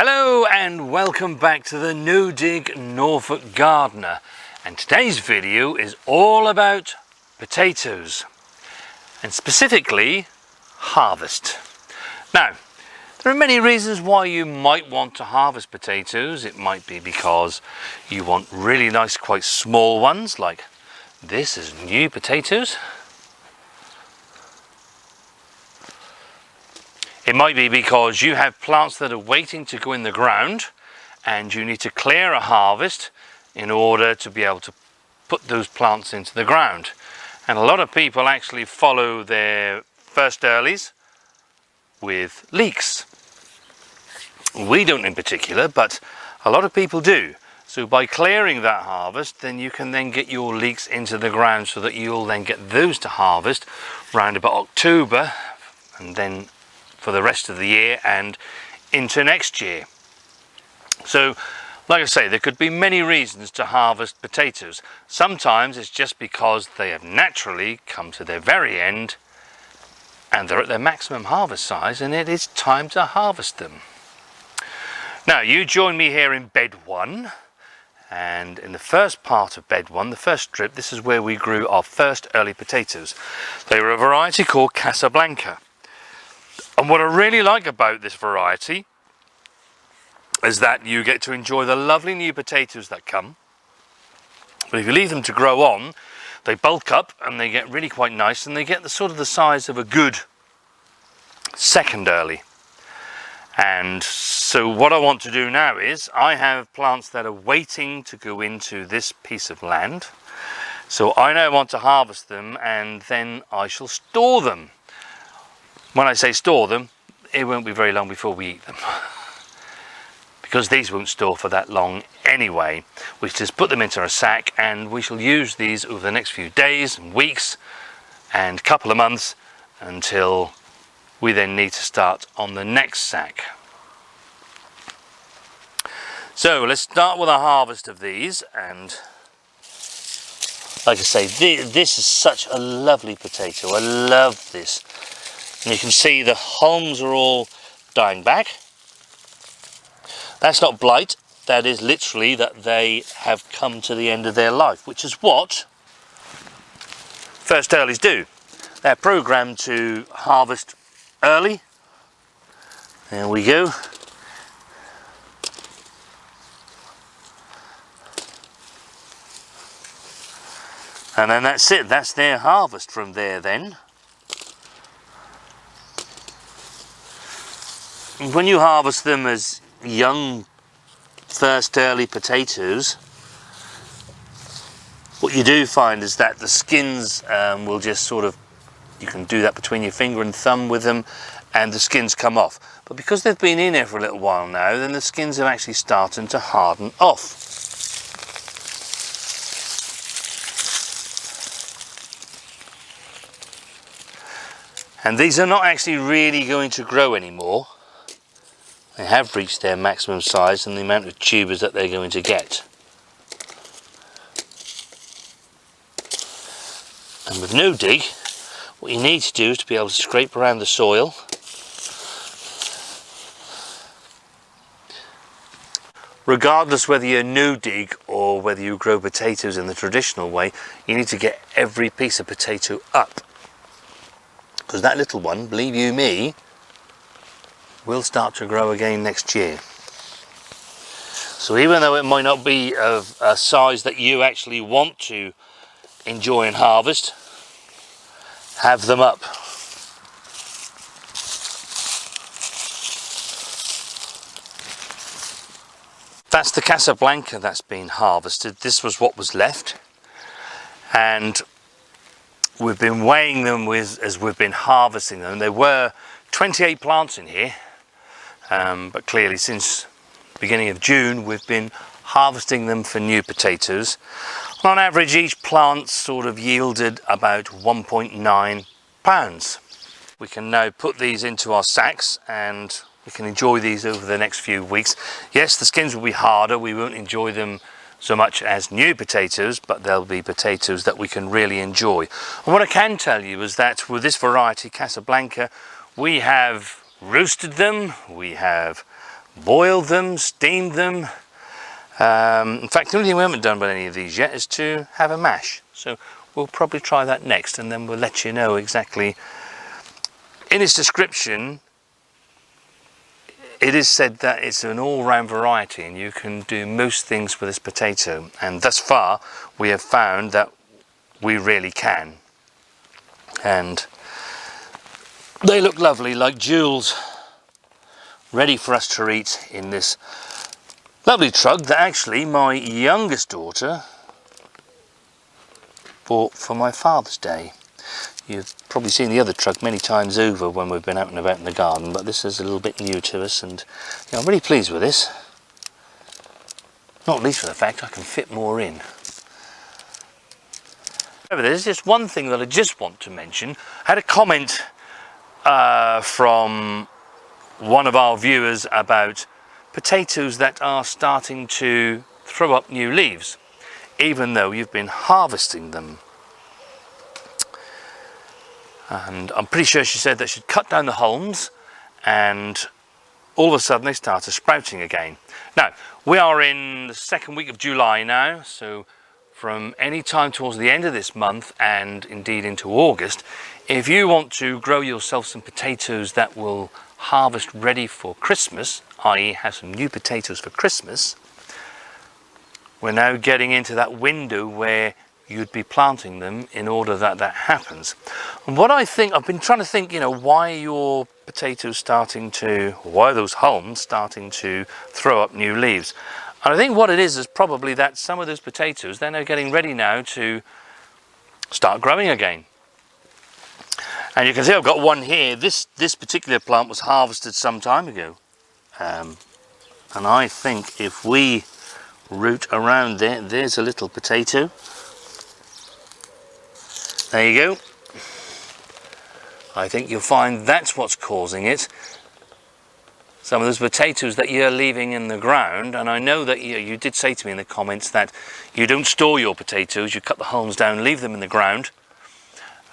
Hello and welcome back to the No Dig Norfolk Gardener, and today's video is all about potatoes and specifically harvest. Now, there are many reasons why you might want to harvest potatoes. It might be because you want really nice, quite small ones, like this is new potatoes. It might be because you have plants that are waiting to go in the ground and you need to clear a harvest in order to be able to put those plants into the ground. And a lot of people actually follow their first earlies with leeks. We don't in particular, but a lot of people do. So by clearing that harvest, then you can then get your leeks into the ground so that you'll then get those to harvest round about October, and then for the rest of the year and into next year. So, like I say, there could be many reasons to harvest potatoes. Sometimes it's just because they have naturally come to their very end and they're at their maximum harvest size and it is time to harvest them. Now, you join me here in bed 1, and in the first part of bed 1, the first strip, this is where we grew our first early potatoes. They were a variety called Casablanca. And what I really like about this variety is that you get to enjoy the lovely new potatoes that come. But if you leave them to grow on, they bulk up and they get really quite nice, and they get the sort of the size of a good second early. And so what I want to do now is I have plants that are waiting to go into this piece of land. So I now want to harvest them and then I shall store them. When I say store them, it won't be very long before we eat them. Because these won't store for that long anyway. We just put them into a sack and we shall use these over the next few days and weeks and couple of months until we then need to start on the next sack. So let's start with a harvest of these, and like I say, this is such a lovely potato. I love this. And you can see the hulms are all dying back. That's not blight, that is literally that they have come to the end of their life, which is what first earlies do. They're programmed to harvest early. There we go. And then that's it, that's their harvest from there then. When you harvest them as young first early potatoes, what you do find is that the skins will just sort of, you can do that between your finger and thumb with them and the skins come off. But because they've been in there for a little while now, then the skins are actually starting to harden off. And these are not actually really going to grow anymore. They have reached their maximum size and the amount of tubers that they're going to get. And with no dig, what you need to do is to be able to scrape around the soil. Regardless whether you're no dig or whether you grow potatoes in the traditional way, you need to get every piece of potato up. Because that little one, believe you me, will start to grow again next year. So even though it might not be of a size that you actually want to enjoy and harvest, have them up. That's the Casablanca that's been harvested. This was what was left, and we've been weighing them as we've been harvesting them. There were 28 plants in here, but clearly since the beginning of June we've been harvesting them for new potatoes. On average, each plant sort of yielded about 1.9 pounds. We can now put these into our sacks and we can enjoy these over the next few weeks. Yes, the skins will be harder, we won't enjoy them so much as new potatoes, but they'll be potatoes that we can really enjoy. And what I can tell you is that with this variety, Casablanca, we have roasted them, we have boiled them, steamed them. In fact, the only thing we haven't done with any of these yet is to have a mash. So we'll probably try that next, and then we'll let you know exactly. In its description, it is said that it's an all-round variety and you can do most things with this potato. And thus far, we have found that we really can. And they look lovely, like jewels, ready for us to eat in this lovely truck that actually my youngest daughter bought for my Father's Day. You've probably seen the other truck many times over when we've been out and about in the garden, but this is a little bit new to us, and I'm really pleased with this. Not least for the fact I can fit more in. However, there's just one thing that I just want to mention. I had a comment from one of our viewers about potatoes that are starting to throw up new leaves, even though you've been harvesting them. And I'm pretty sure she said that she'd cut down the hulms and all of a sudden they started sprouting again. Now, we are in the second week of July now, so from any time towards the end of this month and indeed into August, if you want to grow yourself some potatoes that will harvest ready for Christmas, i.e. have some new potatoes for Christmas, we're now getting into that window where you'd be planting them in order that that happens. And what I think, I've been trying to think, why are your potatoes starting to, why are those hulms starting to throw up new leaves? And I think what it is probably that some of those potatoes, they're now getting ready now to start growing again. And you can see I've got one here. This particular plant was harvested some time ago. And I think if we root around there, there's a little potato. There you go. I think you'll find that's what's causing it. Some of those potatoes that you're leaving in the ground, and I know that you did say to me in the comments that you don't store your potatoes, you cut the hulms down, leave them in the ground,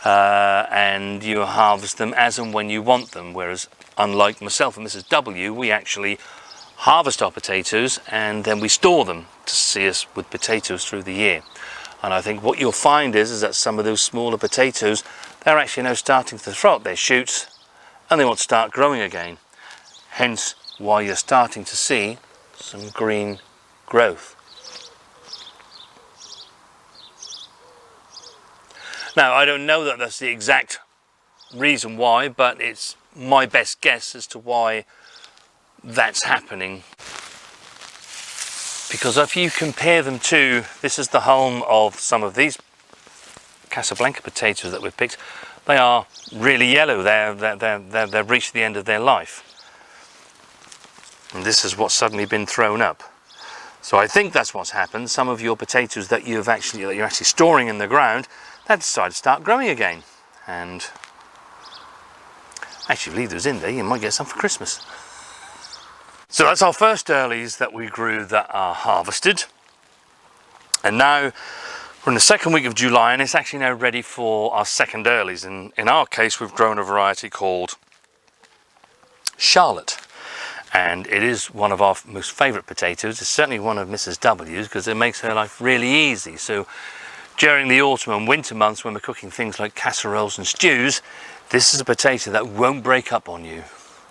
and you harvest them as and when you want them, whereas unlike myself and Mrs. W, we actually harvest our potatoes and then we store them to see us with potatoes through the year. And I think what you'll find is that some of those smaller potatoes, they're actually now starting to throw up their shoots and they want to start growing again. Hence why you're starting to see some green growth. Now, I don't know that that's the exact reason why, but it's my best guess as to why that's happening. Because if you compare them to, this is the hulm of some of these Casablanca potatoes that we've picked, they are really yellow. They've reached the end of their life. And this is what's suddenly been thrown up. So I think that's what's happened. Some of your potatoes that you're actually storing in the ground, they decided to start growing again. And actually leave those in there, you might get some for Christmas. So that's our first earlies that we grew that are harvested. And now we're in the second week of July and it's actually now ready for our second earlies. And in our case, we've grown a variety called Charlotte. And it is one of our most favourite potatoes. It's certainly one of Mrs. W's because it makes her life really easy. So during the autumn and winter months when we're cooking things like casseroles and stews, this is a potato that won't break up on you.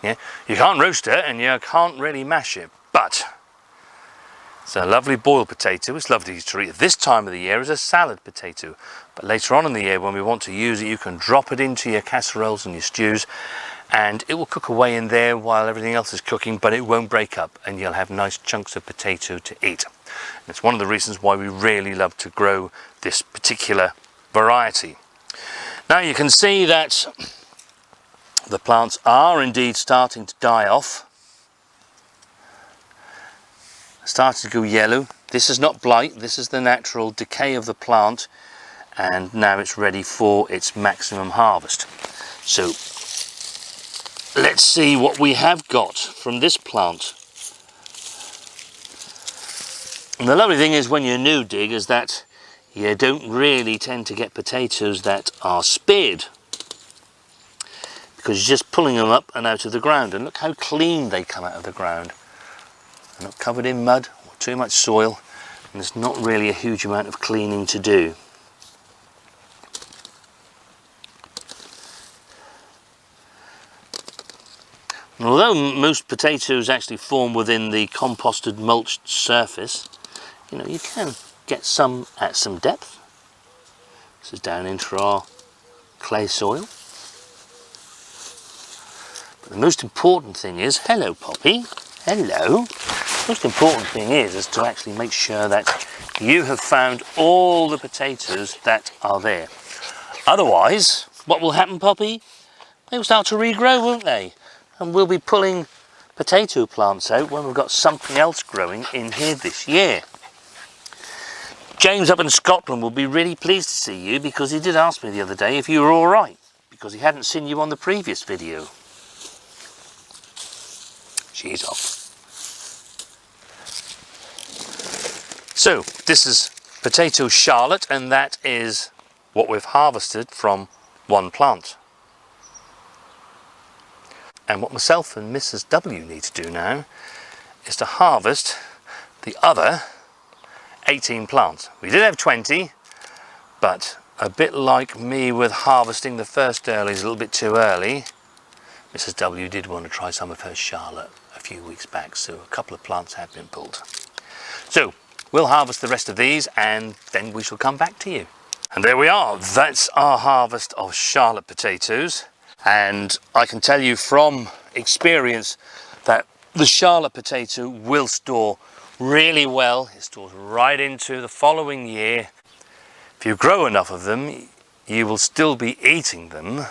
Yeah? You can't roast it and you can't really mash it, but it's a lovely boiled potato. It's lovely to eat at this time of the year as a salad potato. But later on in the year when we want to use it, you can drop it into your casseroles and your stews and it will cook away in there while everything else is cooking, but it won't break up and you'll have nice chunks of potato to eat. And it's one of the reasons why we really love to grow this particular variety. Now you can see that the plants are indeed starting to die off, starting to go yellow. This is not blight, this is the natural decay of the plant, and now it's ready for its maximum harvest. So let's see what we have got from this plant. And the lovely thing is when you're new, Dig, is that you don't really tend to get potatoes that are speared, because you're just pulling them up and out of the ground, and look how clean they come out of the ground. They're not covered in mud or too much soil, and there's not really a huge amount of cleaning to do. And although most potatoes actually form within the composted mulched surface, you know, you can get some at some depth. This is down into our clay soil. But the most important thing is, hello Poppy, hello. The most important thing is to actually make sure that you have found all the potatoes that are there. Otherwise, what will happen, Poppy? They will start to regrow, won't they? And we'll be pulling potato plants out when we've got something else growing in here this year. James up in Scotland will be really pleased to see you, because he did ask me the other day if you were alright, because he hadn't seen you on the previous video. She's off. So this is potato Charlotte, and that is what we've harvested from one plant. And what myself and Mrs. W need to do now is to harvest the other 18 plants. We did have 20, but a bit like me with harvesting the first earlies a little bit too early, Mrs. W did want to try some of her Charlotte a few weeks back, so a couple of plants have been pulled. So we'll harvest the rest of these and then we shall come back to you. And there we are, that's our harvest of Charlotte potatoes. And I can tell you from experience that the Charlotte potato will store really well. It stores right into the following year. If you grow enough of them, you will still be eating them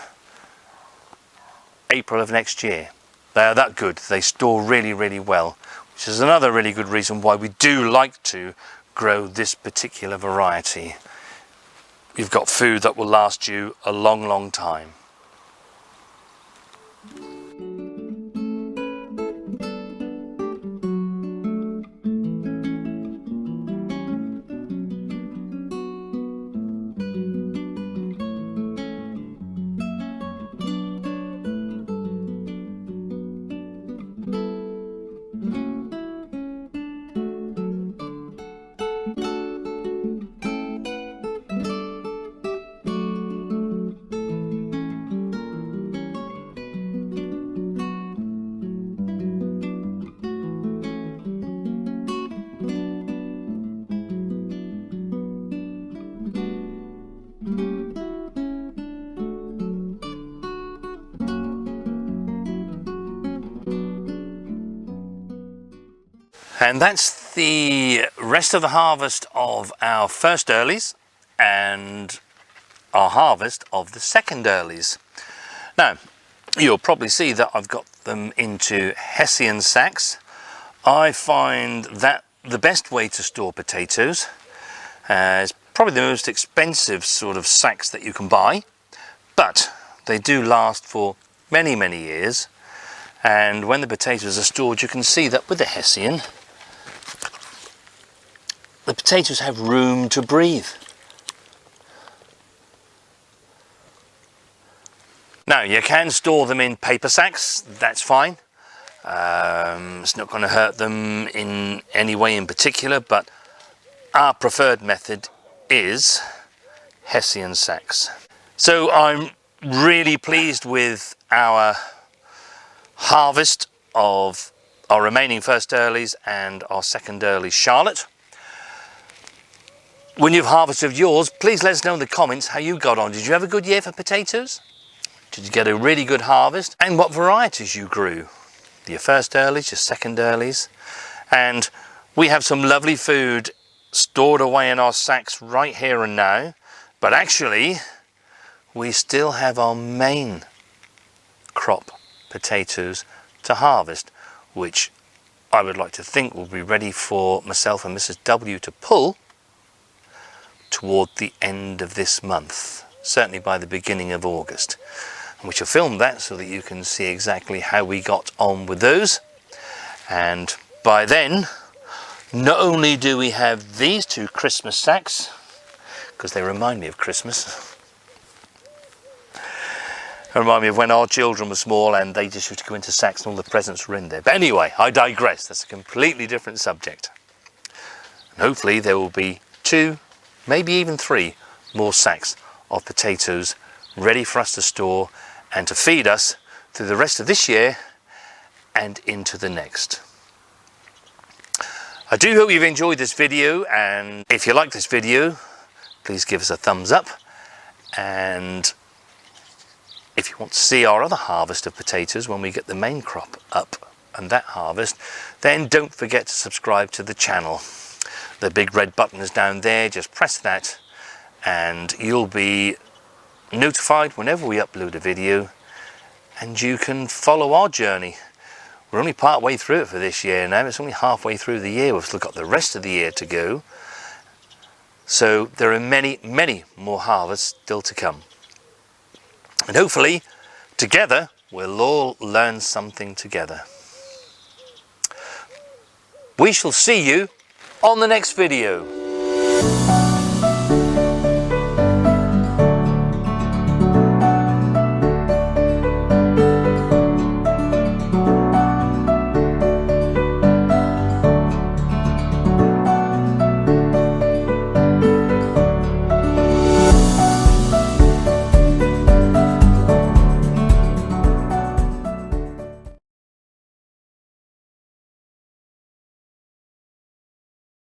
April of next year. They are that good. They store really, really well, which is another really good reason why we do like to grow this particular variety. You've got food that will last you a long, long time. And that's the rest of the harvest of our first earlies and our harvest of the second earlies. Now, you'll probably see that I've got them into Hessian sacks. I find that the best way to store potatoes. It's probably the most expensive sort of sacks that you can buy, but they do last for many, many years. And when the potatoes are stored, you can see that with the Hessian, the potatoes have room to breathe. Now, you can store them in paper sacks, that's fine. It's not going to hurt them in any way in particular, but our preferred method is Hessian sacks. So I'm really pleased with our harvest of our remaining first earlies and our second early Charlotte. When you've harvested yours, please let us know in the comments how you got on. Did you have a good year for potatoes? Did you get a really good harvest? And what varieties you grew? Your first earlies, your second earlies. And we have some lovely food stored away in our sacks right here and now. But actually, we still have our main crop potatoes to harvest, which I would like to think will be ready for myself and Mrs. W to pull toward the end of this month, certainly by the beginning of August. And we shall film that so that you can see exactly how we got on with those. And by then, not only do we have these two Christmas sacks, because they remind me of Christmas, Remind me of when our children were small and they just used to go into sacks and all the presents were in there. But anyway, I digress. That's a completely different subject. And hopefully there will be 2, maybe even 3 more sacks of potatoes ready for us to store and to feed us through the rest of this year and into the next. I do hope you've enjoyed this video, and if you like this video, please give us a thumbs up. And if you want to see our other harvest of potatoes when we get the main crop up and that harvest, then don't forget to subscribe to the channel. The big red button is down there, just press that and you'll be notified whenever we upload a video, and you can follow our journey. We're only part way through it for this year now. It's only halfway through the year. We've still got the rest of the year to go. So there are many, many more harvests still to come. And hopefully, together, we'll all learn something together. We shall see you on the next video.